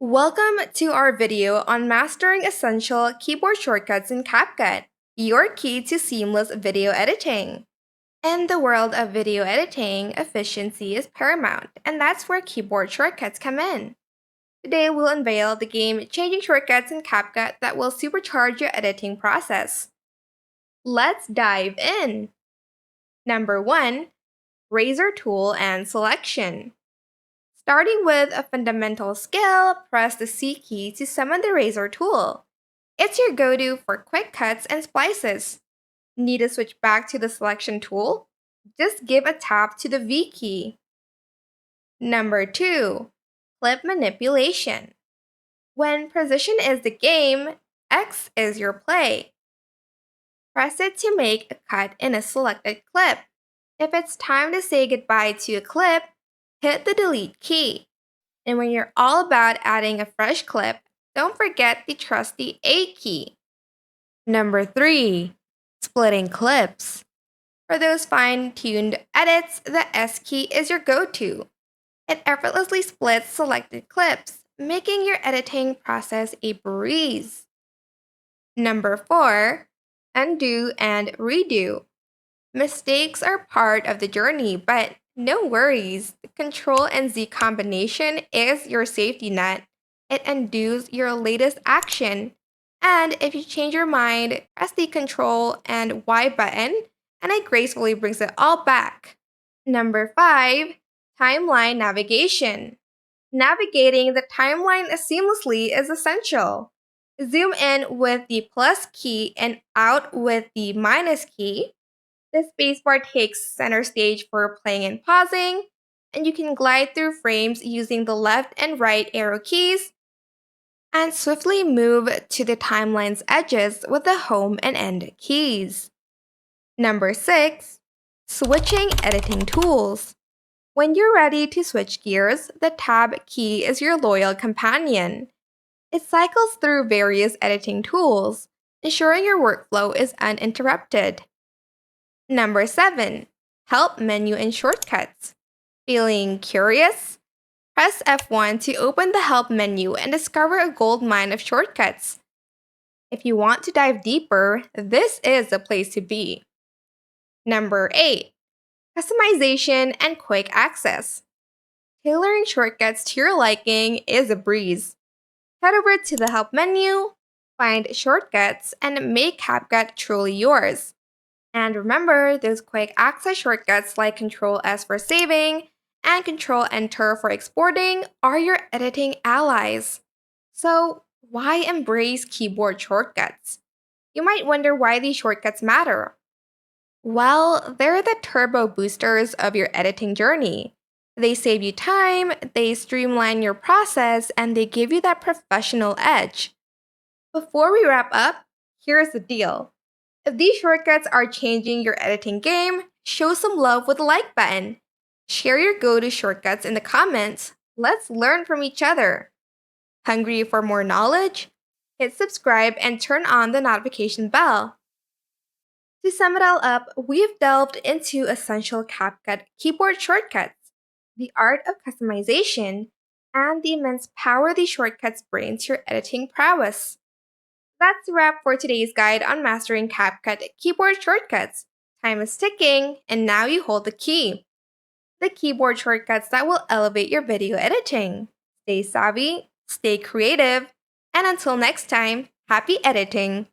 Welcome to our video on mastering essential keyboard shortcuts in Capcut, your key to seamless video editing. In the world of video editing, efficiency is paramount, and that's where keyboard shortcuts come in. Today, we'll unveil the game-changing shortcuts in Capcut that will supercharge your editing process. Let's dive in! Number 1. Razer Tool and Selection. Starting with a fundamental skill, press the C key to summon the Razer tool. It's your go-to for quick cuts and splices. Need to switch back to the selection tool? Just give a tap to the V key. Number 2. Clip manipulation. When precision is the game, X is your play. Press it to make a cut in a selected clip. If it's time to say goodbye to a clip, hit the delete key. And when you're all about adding a fresh clip, don't forget the trusty A key. Number 3. Splitting clips. For those fine-tuned edits, the S key is your go-to. It effortlessly splits selected clips, making your editing process a breeze. Number 4. Undo and redo. Mistakes are part of the journey, but no worries. The Ctrl and Z combination is your safety net. It undoes your latest action. And if you change your mind, press the Ctrl and Y button, and it gracefully brings it all back. Number 5. Timeline navigation. Navigating the timeline seamlessly is essential. Zoom in with the plus key and out with the minus key. The spacebar takes center stage for playing and pausing, and you can glide through frames using the left and right arrow keys, and swiftly move to the timeline's edges with the home and end keys. Number 6. Switching editing tools. When you're ready to switch gears, the Tab key is your loyal companion. It cycles through various editing tools, ensuring your workflow is uninterrupted. Number 7. Help menu and shortcuts. Feeling curious? Press F1 to open the Help menu and discover a gold mine of shortcuts. If you want to dive deeper, this is the place to be. Number 8. Customization and quick access. Tailoring shortcuts to your liking is a breeze. Head over to the Help menu, find shortcuts, and make Capcut truly yours. And remember, those quick access shortcuts like Ctrl+S for saving and Ctrl+Enter for exporting are your editing allies. So, why embrace keyboard shortcuts? You might wonder why these shortcuts matter. Well, they're the turbo boosters of your editing journey. They save you time, they streamline your process, and they give you that professional edge. Before we wrap up, here's the deal. If these shortcuts are changing your editing game, show some love with the like button. Share your go-to shortcuts in the comments. Let's learn from each other. Hungry for more knowledge? Hit subscribe and turn on the notification bell. To sum it all up, we've delved into essential Capcut keyboard shortcuts, the art of customization, and the immense power these shortcuts bring to your editing prowess. That's a wrap for today's guide on mastering Capcut keyboard shortcuts. Time is ticking, and now you hold the key. The keyboard shortcuts that will elevate your video editing. Stay savvy, stay creative, and until next time, happy editing!